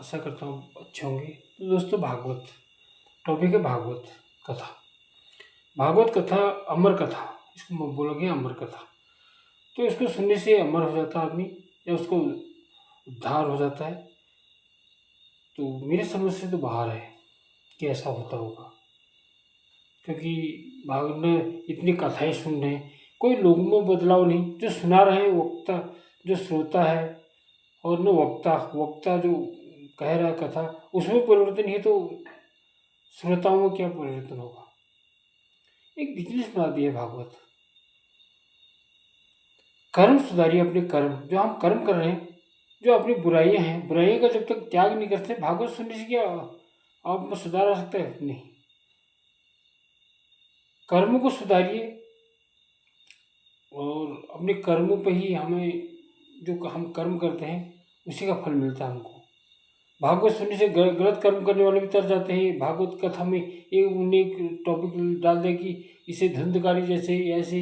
आशा करता हूँ अच्छे होंगे। तो दोस्तों, भागवत टॉपिक है भागवत कथा। भागवत कथा अमर कथा, इसको बोलोगे अमर कथा। तो इसको सुनने से अमर हो जाता है आदमी, या उसको उद्धार हो जाता है। तो मेरे समझ से तो बाहर है कि ऐसा होता होगा, क्योंकि भागवत इतनी कथाएं सुन रहे हैं, कोई लोगों में बदलाव नहीं। जो सुना रहे हैं वक्ता, जो श्रोता है, और न वक्ता वक्ता जो कह रहा है कथा, उसमें परिवर्तन ही तो श्रोताओं में क्या परिवर्तन होगा। एक बिजनेस बना दिया भागवत। कर्म सुधारिए अपने कर्म, जो हम कर्म कर रहे हैं, जो अपनी बुराइयां हैं, बुराइयों का जब तक त्याग नहीं करते, भागवत सुनने से क्या आप में सुधार आ सकता है? नहीं। कर्म को सुधारिए, और अपने कर्मों पे ही हमें, जो हम कर्म करते हैं उसी का फल मिलता है हमको। भागवत सुनने से गलत कर्म करने वाले भी तर जाते हैं। भागवत कथा में उन्हें एक टॉपिक डाल दिया कि इसे धुंधकारी जैसे ऐसे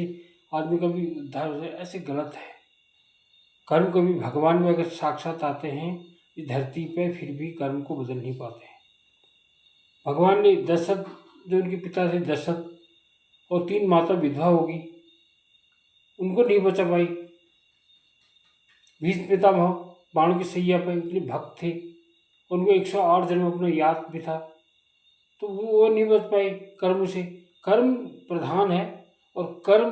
आदमी का भी उद्धार हो जाए, ऐसे गलत है। कर्म कभी भगवान में अगर साक्षात आते हैं इस धरती पे, फिर भी कर्म को बदल नहीं पाते हैं। भगवान ने दशरथ, जो उनके पिता थे दशरथ, और 3 माता विधवा होगी, उनको नहीं बचा पाई। भीष्म पितामह बाण की सैया पर इतने भक्त थे, उनको 108 जन्म अपना याद भी था, तो वो नहीं बच पाए कर्म से। कर्म प्रधान है, और कर्म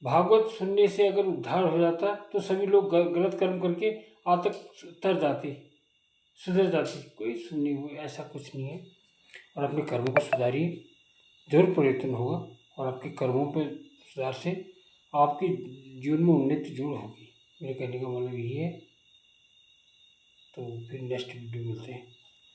भागवत सुनने से अगर उद्धार हो जाता तो सभी लोग गलत कर्म करके आज तक तर जाते, सुधर जाते। कोई सुनने हुए ऐसा कुछ नहीं है। और अपने कर्मों को सुधारिए, जरूर परिवर्तन होगा। और आपके कर्मों पर सुधार से आपके जीवन में उन्नति जरूर होगी। मेरे कहने का मतलब यही है। तो फिर नेक्स्ट वीडियो मिलते हैं।